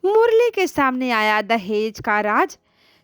मुरली के सामने आया दहेज का राज।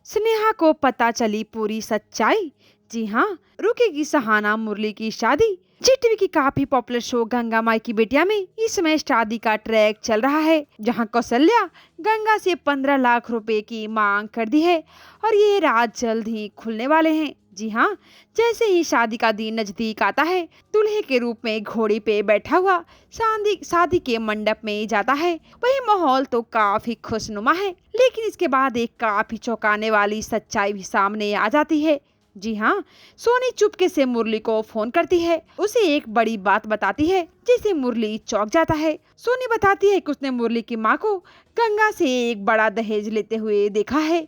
स्नेहा को पता चली पूरी सच्चाई। जी हाँ, रुकेगी सहाना मुरली की शादी। जी टीवी की काफी पॉपुलर शो गंगा माई की बेटिया में इस समय शादी का ट्रैक चल रहा है, जहां कौशल्या गंगा से 15 लाख रुपए की मांग कर दी है और ये राज जल्द ही खुलने वाले हैं। जी हाँ, जैसे ही शादी का दिन नजदीक आता है, दूल्हे के रूप में घोड़ी पे बैठा हुआ शादी शादी के मंडप में जाता है। वही माहौल तो काफी खुशनुमा है, लेकिन इसके बाद एक काफी चौंकाने वाली सच्चाई भी सामने आ जाती है। जी हाँ, सोनी चुपके से मुरली को फोन करती है, उसे एक बड़ी बात बताती है जिसे मुरली चौंक जाता है। सोनी बताती है कि उसने मुरली की माँ को गंगा से एक बड़ा दहेज लेते हुए देखा है।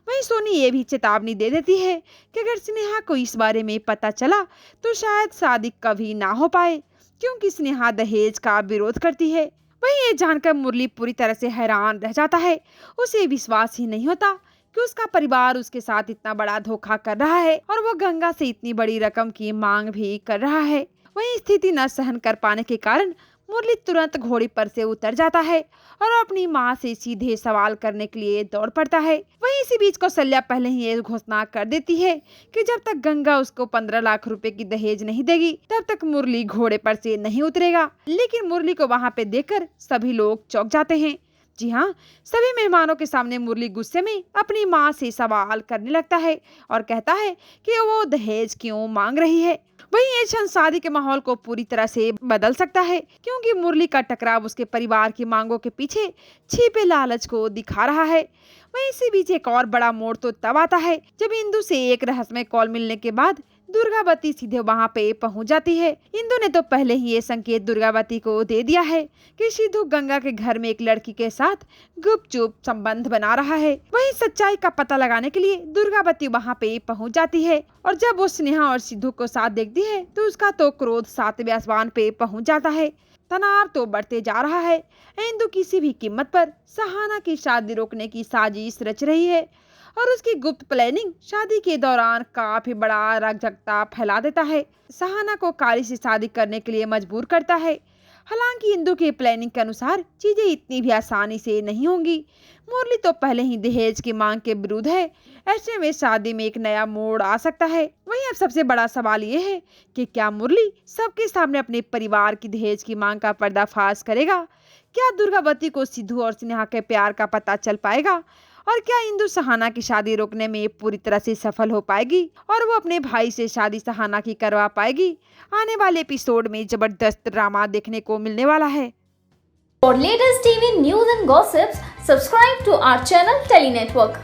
वहीं सोनी ये भी चेतावनी दे देती है कि अगर स्नेहा को इस बारे में पता चला तो शायद शादी कभी ना हो पाए, क्योंकि स्नेहा दहेज का विरोध करती है। वहीं ये जानकर मुरली पूरी तरह से हैरान रह जाता है। उसे विश्वास ही नहीं होता कि उसका परिवार उसके साथ इतना बड़ा धोखा कर रहा है और वो गंगा से इतनी बड़ी रकम की मांग भी कर रहा है। वहीं स्थिति न सहन कर पाने के कारण मुरली तुरंत घोड़ी पर से उतर जाता है और अपनी माँ से सीधे सवाल करने के लिए दौड़ पड़ता है। वहीं इसी बीच कौशल्या पहले ही ये घोषणा कर देती है कि जब तक गंगा उसको 15 लाख रुपए की दहेज नहीं देगी, तब तक मुरली घोड़े पर से नहीं उतरेगा। लेकिन मुरली को वहां पे देखकर सभी लोग चौंक जाते हैं। जी हाँ, सभी मेहमानों के सामने मुरली गुस्से में अपनी माँ से सवाल करने लगता है और कहता है कि वो दहेज क्यों मांग रही है। वहीं ये क्षण शादी के माहौल को पूरी तरह से बदल सकता है, क्योंकि मुरली का टकराव उसके परिवार की मांगों के पीछे छिपे लालच को दिखा रहा है। वहीं इसी बीच एक और बड़ा मोड़ तो तब आता है जब इंदु से एक रहस्यमय कॉल मिलने के बाद दुर्गावती सीधे वहां पे पहुंच जाती है। इंदु ने तो पहले ही ये संकेत दुर्गावती को दे दिया है कि सिद्धू गंगा के घर में एक लड़की के साथ गुपचुप संबंध बना रहा है। वहीं सच्चाई का पता लगाने के लिए दुर्गावती वहां पे पहुंच जाती है और जब वो स्नेहा और सिद्धू को साथ देखती है तो उसका तो क्रोध 7वें आसमान पे पहुंच जाता है। तनाव तो बढ़ते जा रहा है। इंदु किसी भी कीमत पर सहाना की शादी रोकने की साजिश रच रही है और उसकी गुप्त प्लानिंग शादी के दौरान काफी बड़ा अराजकता फैला देता है, सहाना को काली से शादी करने के लिए मजबूर करता है। हालांकि इंदु की प्लानिंग के अनुसार चीजें इतनी भी आसानी से नहीं होंगी। मुरली तो पहले ही दहेज की मांग के विरुद्ध है, ऐसे में शादी में एक नया मोड़ आ सकता है। वहीं अब सबसे बड़ा सवाल ये है कि क्या मुरली सबके सामने अपने परिवार की दहेज की मांग का पर्दाफाश करेगा? क्या दुर्गावती को सिद्धू और स्नेहा के प्यार का पता चल पाएगा? और क्या इंदु सहाना की शादी रोकने में पूरी तरह से सफल हो पाएगी और वो अपने भाई से शादी सहाना की करवा पाएगी? आने वाले एपिसोड में जबरदस्त ड्रामा देखने को मिलने वाला है। For latest TV news and gossips, subscribe to our channel Tele Network.